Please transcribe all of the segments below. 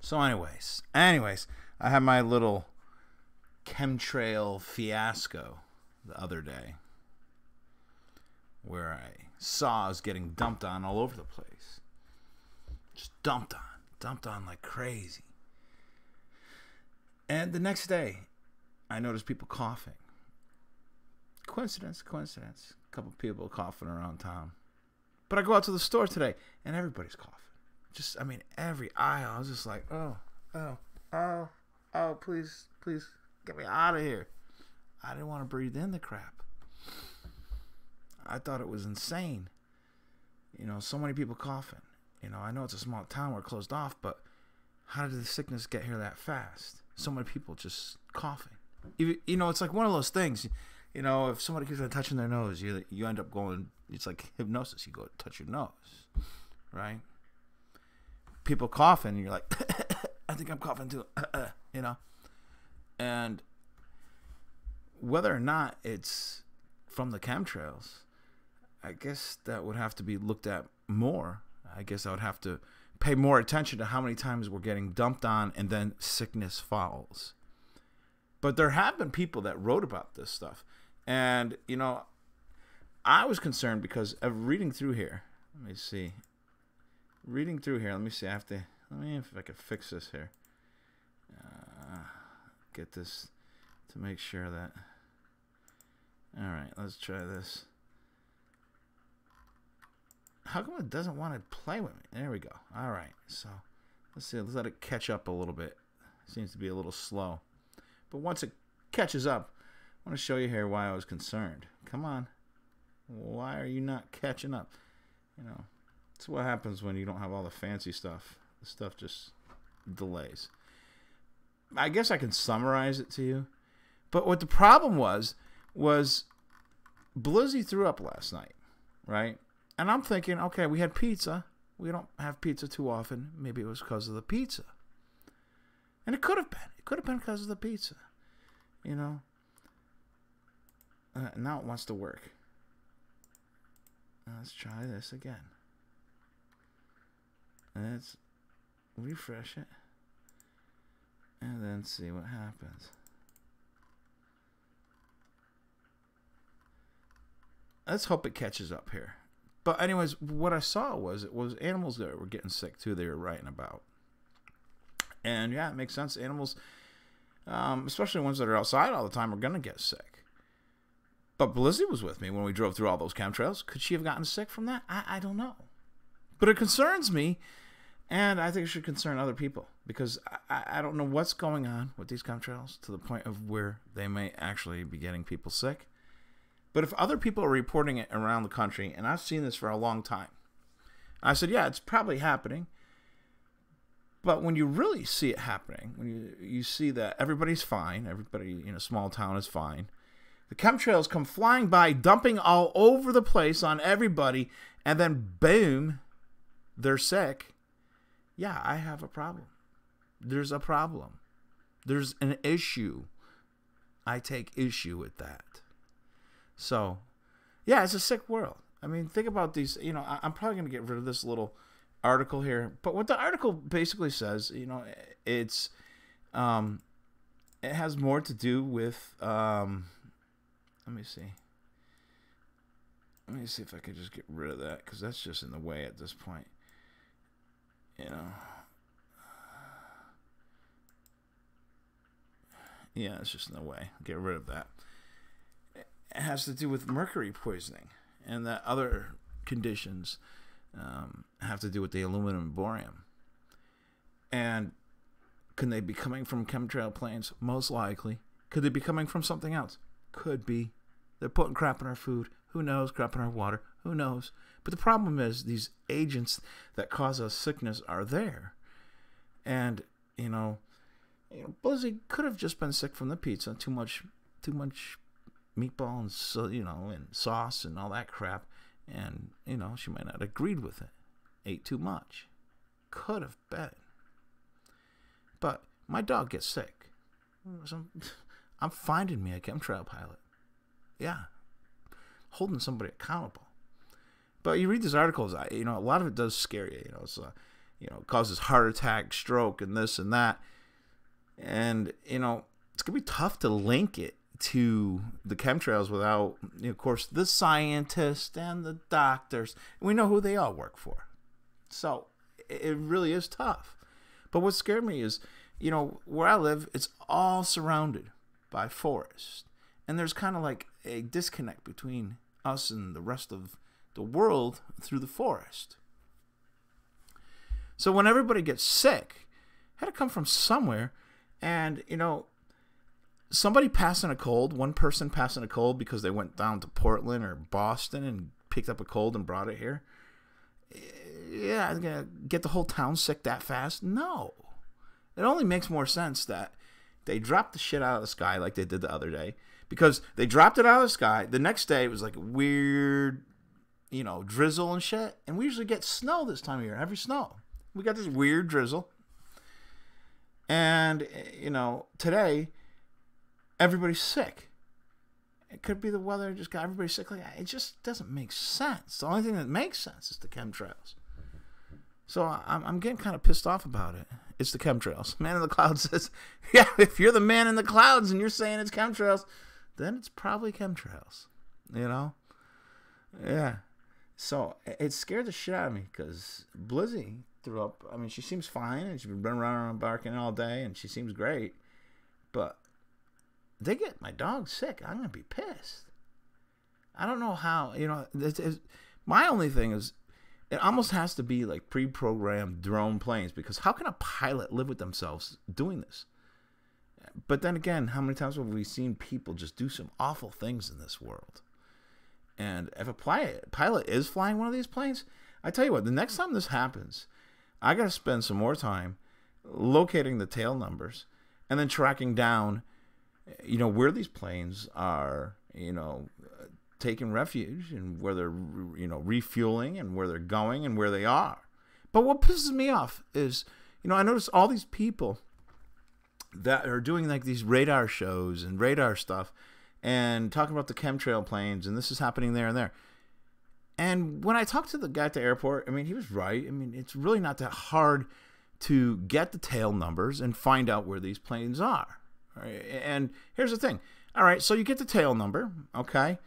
So anyways, I had my little chemtrail fiasco the other day where I saw I was getting dumped on all over the place. Just dumped on like crazy. And the next day, I noticed people coughing. Coincidence. A couple people coughing around town. But I go out to the store today, and everybody's coughing. Every aisle. I was just like, oh, please, get me out of here. I didn't want to breathe in the crap. I thought it was insane. So many people coughing. I know it's a small town, we're closed off, but how did the sickness get here that fast? So many people just coughing. It's like one of those things. If somebody keeps on touching their nose, you end up going. It's like hypnosis. You go touch your nose, right? People coughing, and you're like, I think I'm coughing too. And whether or not it's from the chemtrails, I guess that would have to be looked at more. I guess I would have to pay more attention to how many times we're getting dumped on and then sickness follows. But there have been people that wrote about this stuff. And, I was concerned because of reading through here. Let me see. Let me see. Let me if I can fix this here. Get this to make sure that. All right, let's try this. How come it doesn't want to play with me? There we go. All right, so let's see. Let's let it catch up a little bit. Seems to be a little slow. But once it catches up, I want to show you here why I was concerned. Come on. Why are you not catching up? It's what happens when you don't have all the fancy stuff. The stuff just delays. I guess I can summarize it to you. But what the problem was Blizzy threw up last night, right? And I'm thinking, okay, we had pizza. We don't have pizza too often. Maybe it was because of the pizza. And it could have been. It could have been because of the pizza. Now it wants to work. Let's try this again. Let's refresh it. And then see what happens. Let's hope it catches up here. But anyways, what I saw was animals that were getting sick too. They were writing about. And yeah, it makes sense. Animals, especially ones that are outside all the time, are going to get sick. But Blizzy was with me when we drove through all those chemtrails. Could she have gotten sick from that? I don't know. But it concerns me, and I think it should concern other people. Because I don't know what's going on with these chemtrails to the point of where they may actually be getting people sick. But if other people are reporting it around the country, and I've seen this for a long time, I said, yeah, it's probably happening. But when you really see it happening, when you see that everybody's fine, everybody in a small town is fine, the chemtrails come flying by, dumping all over the place on everybody, and then boom, they're sick. Yeah, I have a problem. There's a problem. There's an issue. I take issue with that. So, yeah, it's a sick world. I mean, think about these. I'm probably going to get rid of this little article here. But what the article basically says, it's it has more to do with, let me see. Let me see if I could just get rid of that, because that's just in the way at this point. Yeah, it's just in the way. Get rid of that. It has to do with mercury poisoning, and that other conditions have to do with the aluminum and borium. And can they be coming from chemtrail planes? Most likely. Could they be coming from something else? Could be. They're putting crap in our food. Who knows? Crap in our water. Who knows? But the problem is these agents that cause us sickness are there. And, Blizzy could have just been sick from the pizza. Too much meatball and sauce and all that crap. And, she might not have agreed with it. Ate too much. Could have been. But my dog gets sick. So I'm finding me a chemtrail pilot. Yeah. Holding somebody accountable. But you read these articles, a lot of it does scare you. It's causes heart attack, stroke, and this and that. And, it's going to be tough to link it to the chemtrails without, of course, the scientists and the doctors. We know who they all work for. So it really is tough. But what scared me is, where I live, it's all surrounded by forest. And there's kind of like a disconnect between us and the rest of the world through the forest. So when everybody gets sick, it had to come from somewhere. And, somebody passing a cold, one person passing a cold because they went down to Portland or Boston and picked up a cold and brought it here. Yeah, I'm going to get the whole town sick that fast? No. It only makes more sense that they dropped the shit out of the sky like they did the other day. Because they dropped it out of the sky. The next day it was like weird, drizzle and shit. And we usually get snow this time of year, heavy snow. We got this weird drizzle. And, today, everybody's sick. It could be the weather just got everybody sick. It just doesn't make sense. The only thing that makes sense is the chemtrails. So I'm getting kind of pissed off about it. It's the chemtrails. Man in the clouds says, yeah, if you're the man in the clouds and you're saying it's chemtrails, then it's probably chemtrails. Yeah. So it scared the shit out of me because Blizzy threw up. I mean, she seems fine and she's been running around barking all day and she seems great. But they get my dog sick, I'm going to be pissed. I don't know how, my only thing is it almost has to be like pre-programmed drone planes, because how can a pilot live with themselves doing this? But then again, how many times have we seen people just do some awful things in this world? And if a pilot is flying one of these planes, I tell you what, the next time this happens, I got to spend some more time locating the tail numbers and then tracking down, where these planes are, taking refuge and where they're, refueling and where they're going and where they are. But what pisses me off is, I notice all these people that are doing like these radar shows and radar stuff and talking about the chemtrail planes and this is happening there and there. And when I talked to the guy at the airport, he was right. It's really not that hard to get the tail numbers and find out where these planes are. Right? And here's the thing. All right, so you get the tail number, okay?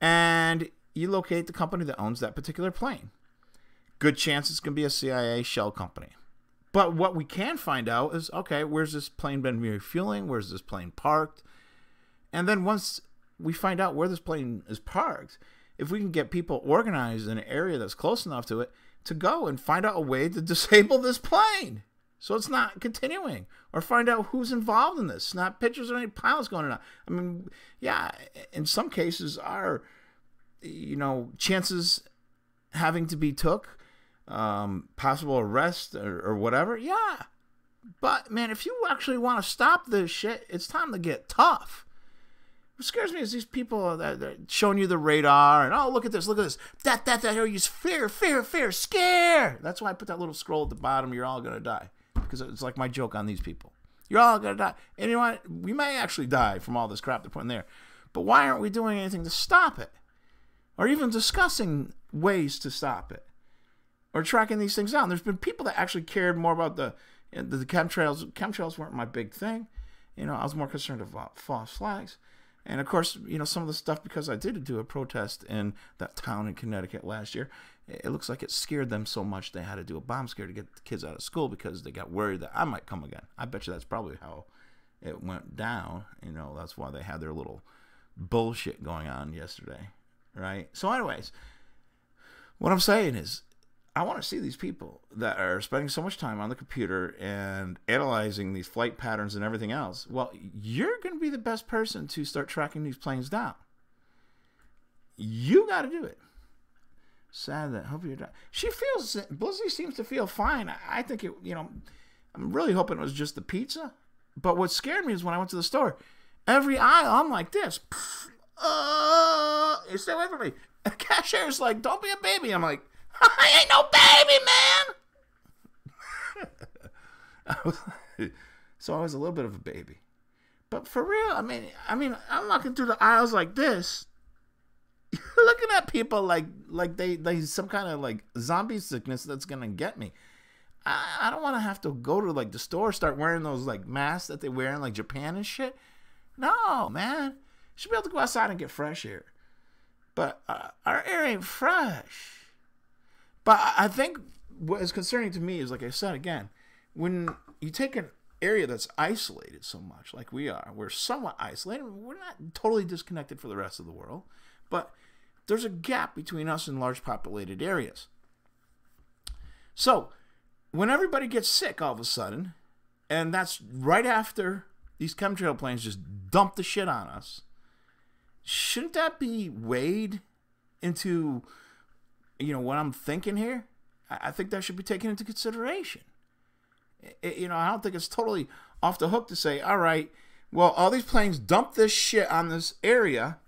And you locate the company that owns that particular plane. Good chance it's going to be a CIA shell company. But what we can find out is, okay, where's this plane been refueling? Where's this plane parked? And then once we find out where this plane is parked, if we can get people organized in an area that's close enough to it to go and find out a way to disable this plane so it's not continuing, or find out who's involved in this, snap pictures of any pilots going on. Yeah, in some cases are, chances having to be took, possible arrest or whatever. Yeah. But man, if you actually want to stop this shit, it's time to get tough. What scares me is these people that are showing you the radar and, oh, look at this. That, or use fear, scare. That's why I put that little scroll at the bottom. You're all going to die. Because it's like my joke on these people. You're all going to die. And you know what? We may actually die from all this crap they're putting there. But why aren't we doing anything to stop it? Or even discussing ways to stop it? Or tracking these things down? There's been people that actually cared more about the chemtrails. Chemtrails weren't my big thing. I was more concerned about false flags. And of course, some of the stuff, because I did do a protest in that town in Connecticut last year, it looks like it scared them so much they had to do a bomb scare to get the kids out of school because they got worried that I might come again. I bet you that's probably how it went down. That's why they had their little bullshit going on yesterday, right? So anyways, what I'm saying is, I want to see these people that are spending so much time on the computer and analyzing these flight patterns and everything else. Well, you're going to be the best person to start tracking these planes down. You got to do it. Sad that. Hope you're done. Blizzy seems to feel fine. I think I'm really hoping it was just the pizza. But what scared me is when I went to the store, every aisle, I'm like this. Stay away from me. The cashier's like, don't be a baby. I'm like, I ain't no baby, man. So I was a little bit of a baby. But for real, I mean, I'm walking through the aisles like this, looking at people like they some kind of like zombie sickness that's gonna get me. I don't want to have to go to like the store, start wearing those like masks that they wear in like Japan and shit. No, man. You should be able to go outside and get fresh air. But our air ain't fresh. But I think what is concerning to me is, like I said again, when you take an area that's isolated so much, like we are, we're somewhat isolated. We're not totally disconnected from the rest of the world, but there's a gap between us and large populated areas. So when everybody gets sick all of a sudden, and that's right after these chemtrail planes just dump the shit on us, shouldn't that be weighed into, what I'm thinking here? I think that should be taken into consideration. I don't think it's totally off the hook to say, all right, well, all these planes dump this shit on this area.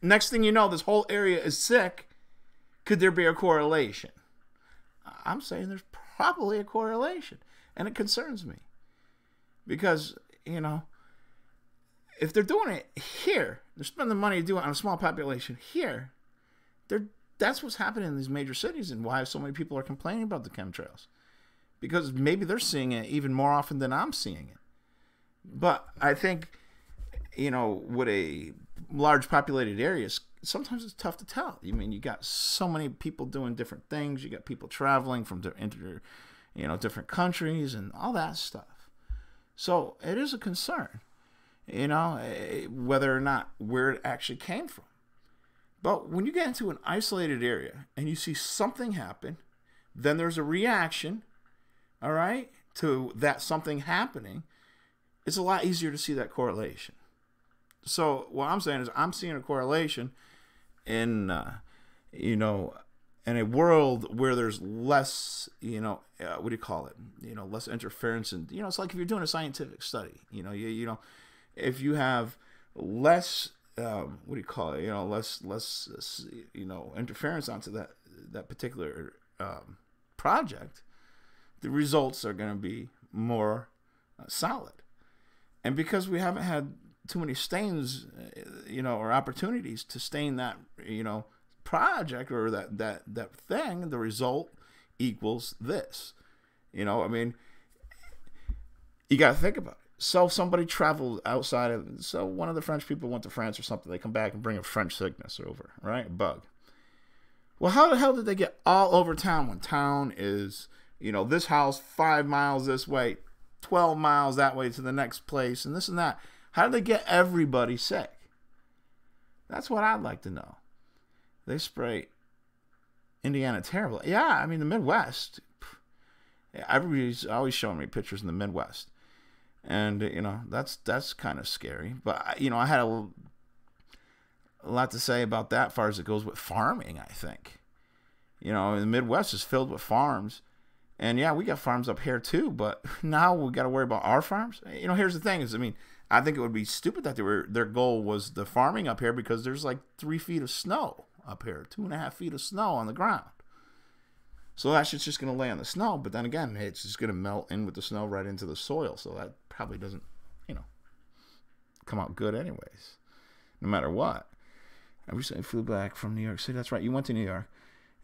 Next thing you know, this whole area is sick. Could there be a correlation? I'm saying there's probably a correlation, and it concerns me. Because, if they're doing it here, they're spending money to do it on a small population here, that's what's happening in these major cities and why so many people are complaining about the chemtrails. Because maybe they're seeing it even more often than I'm seeing it. But I think, with a large populated areas, sometimes it's tough to tell. You got so many people doing different things. You got people traveling from different countries and all that stuff. So it is a concern, whether or not where it actually came from. But when you get into an isolated area and you see something happen, then there's a reaction, all right, to that something happening. It's a lot easier to see that correlation. So what I'm saying is I'm seeing a correlation in, in a world where there's less, what do you call it? Less interference. And, it's like if you're doing a scientific study, if you have less, what do you call it? Less interference onto that particular project, the results are going to be more solid. And because we haven't had too many stains, or opportunities to stain that, project or that thing, the result equals this. You got to think about it. So somebody traveled outside of, so one of the French people went to France or something, they come back and bring a French sickness over, right? A bug. Well, how the hell did they get all over town when town is, this house 5 miles this way, 12 miles that way to the next place, and this and that? How did they get everybody sick? That's what I'd like to know. They spray Indiana terrible. Yeah, the Midwest. Everybody's always showing me pictures in the Midwest. And, that's kind of scary. But, I had a lot to say about that as far as it goes with farming, I think. The Midwest is filled with farms. And, yeah, we got farms up here, too. But now we got to worry about our farms. Here's the thing is, I think it would be stupid that their goal was the farming up here because there's like 3 feet of snow up here, 2.5 feet of snow on the ground. So that shit's just going to lay on the snow. But then again, it's just going to melt in with the snow right into the soil. So that probably doesn't, come out good anyways, no matter what. I recently flew back from New York City. That's right. You went to New York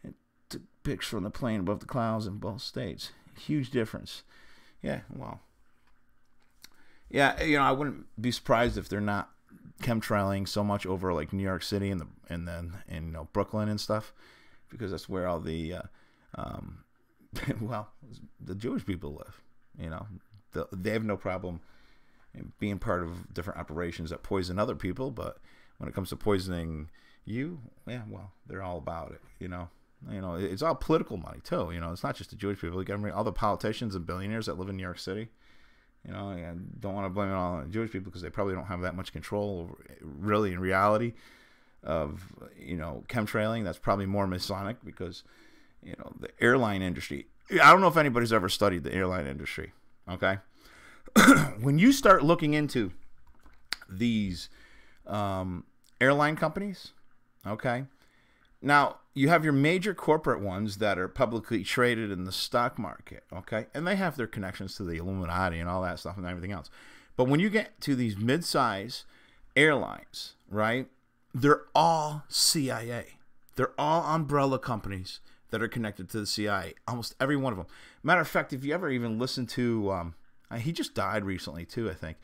and took pics from the plane above the clouds in both states. Huge difference. Yeah, well. Yeah, I wouldn't be surprised if they're not chemtrailing so much over like New York City and then Brooklyn and stuff, because that's where all the the Jewish people live. They have no problem being part of different operations that poison other people, but when it comes to poisoning you, yeah, well, they're all about it. It's all political money too. It's not just the Jewish people. You got all the politicians and billionaires that live in New York City. I don't want to blame it all on the Jewish people because they probably don't have that much control over, really, in reality, of, chemtrailing. That's probably more Masonic because, the airline industry. I don't know if anybody's ever studied the airline industry, okay? When you start looking into these airline companies, okay? Now, you have your major corporate ones that are publicly traded in the stock market, okay? And they have their connections to the Illuminati and all that stuff and everything else. But when you get to these mid-size airlines, right, they're all CIA. They're all umbrella companies that are connected to the CIA. Almost every one of them. Matter of fact, if you ever even listen to, he just died recently too, I think.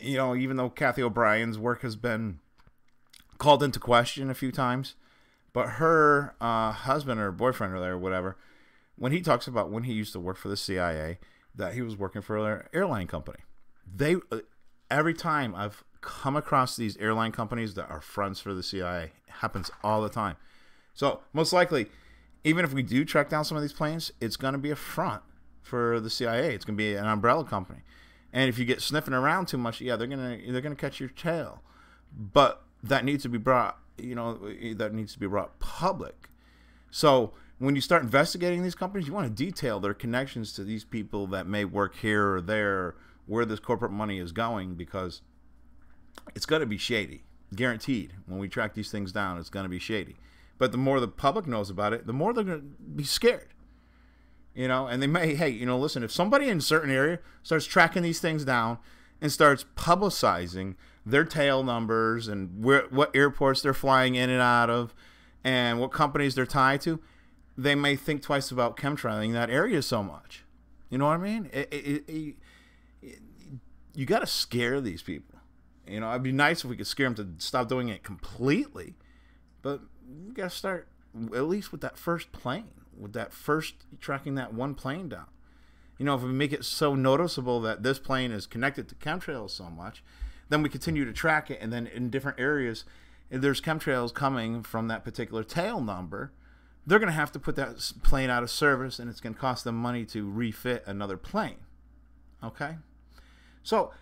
You know, even though Kathy O'Brien's work has been called into question a few times, but her husband or boyfriend or whatever, when he talks about when he used to work for the CIA, that he was working for an airline company. They every time I've come across these airline companies that are fronts for the CIA, it happens all the time. So most likely, even if we do track down some of these planes, it's going to be a front for the CIA. It's going to be an umbrella company. And if you get sniffing around too much, yeah, they're gonna catch your tail. But that needs to be brought, you know, that needs to be brought public. So when you start investigating these companies, you want to detail their connections to these people that may work here or there, where this corporate money is going, because it's going to be shady, guaranteed. When we track these things down, it's going to be shady. But the more the public knows about it, the more they're going to be scared. You know, and they may, hey, you know, listen, if somebody in a certain area starts tracking these things down and starts publicizing their tail numbers and what airports they're flying in and out of and what companies they're tied to, they may think twice about chemtrailing that area so much. You know what I mean? You got to scare these people. You know, it'd be nice if we could scare them to stop doing it completely, but we got to start at least with that first plane. With that first, tracking that one plane down. You know, if we make it so noticeable that this plane is connected to chemtrails so much, then we continue to track it, and then in different areas, if there's chemtrails coming from that particular tail number, they're going to have to put that plane out of service, and it's going to cost them money to refit another plane. Okay? So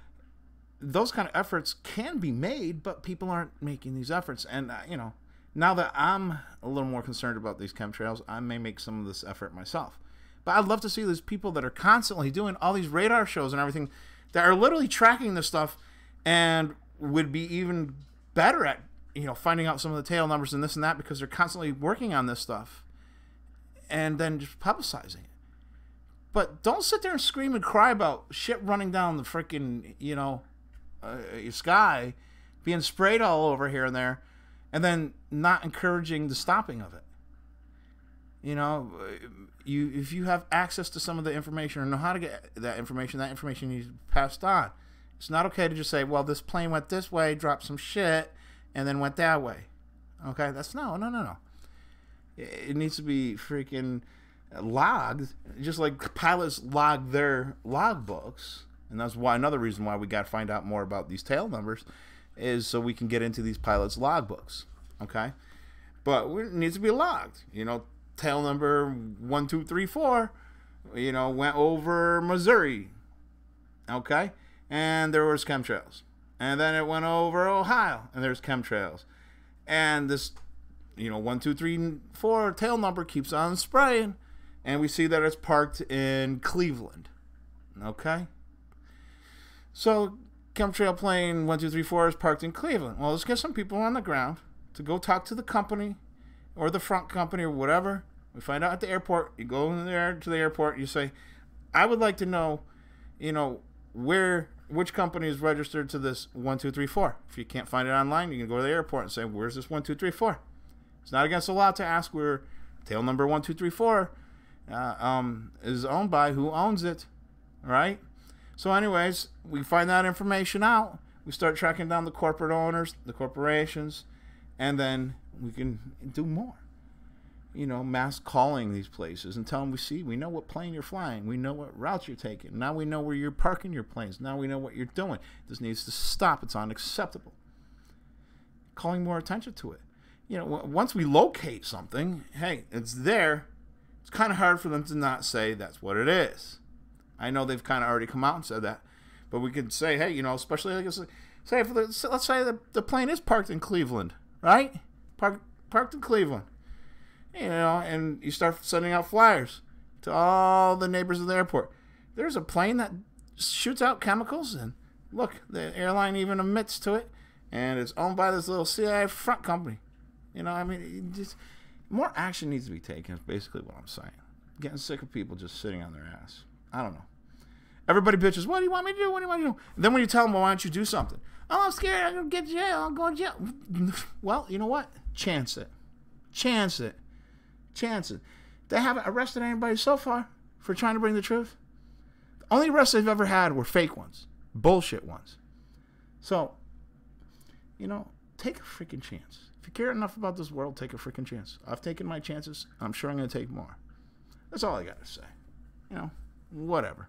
those kind of efforts can be made, but people aren't making these efforts. And, you know, now that I'm a little more concerned about these chemtrails, I may make some of this effort myself. But I'd love to see these people that are constantly doing all these radar shows and everything that are literally tracking this stuff and would be even better at, you know, finding out some of the tail numbers and this and that because they're constantly working on this stuff and then just publicizing it. But don't sit there and scream and cry about shit running down the freaking, you know, sky, being sprayed all over here and there, and then not encouraging the stopping of it. You know, if you have access to some of the information or know how to get that information needs to be passed on. It's not okay to just say, well, this plane went this way, dropped some shit, and then went that way. Okay? That's no. It needs to be freaking logged, just like pilots log their logbooks. And that's why another reason why we got to find out more about these tail numbers is so we can get into these pilots' logbooks, okay? But it needs to be logged. You know, tail number 1234, you know, went over Missouri, okay? And there was chemtrails. And then it went over Ohio, and there's chemtrails. And this, you know, 1234 tail number keeps on spraying, and we see that it's parked in Cleveland, okay? So chemtrail plane 1234 is parked in Cleveland. Well, let's get some people on the ground to go talk to the company or the front company or whatever. We find out at the airport. You go in there to the airport. You say, I would like to know, you know, which company is registered to this 1234. If you can't find it online, you can go to the airport and say, where's this 1234? It's not against the law to ask where tail number 1234 is owned by, who owns it, right? So anyways, we find that information out. We start tracking down the corporate owners, the corporations, and then we can do more. You know, mass calling these places and tell them we know what plane you're flying. We know what routes you're taking. Now we know where you're parking your planes. Now we know what you're doing. This needs to stop. It's unacceptable. Calling more attention to it. You know, once we locate something, hey, it's there. It's kind of hard for them to not say that's what it is. I know they've kind of already come out and said that, but we could say, hey, you know, especially like say let's say the plane is parked in Cleveland, right? Parked in Cleveland, you know, and you start sending out flyers to all the neighbors of the airport. There's a plane that shoots out chemicals, and look, the airline even admits to it, and it's owned by this little CIA front company. You know, I mean, just more action needs to be taken. Is basically what I'm saying. Getting sick of people just sitting on their ass. I don't know. Everybody bitches, what do you want me to do? What do you want me to do? And then when you tell them, well, why don't you do something? Oh, I'm scared. I'm going to get jail. I'm going to jail. Well, you know what? Chance it. Chance it. chances. They haven't arrested anybody so far for trying to bring the truth. The only arrests they've ever had were fake ones, bullshit ones. So, take a freaking chance. If you care enough about this world, take a freaking chance. I've taken my chances. I'm sure I'm going to take more. That's all I got to say. Whatever.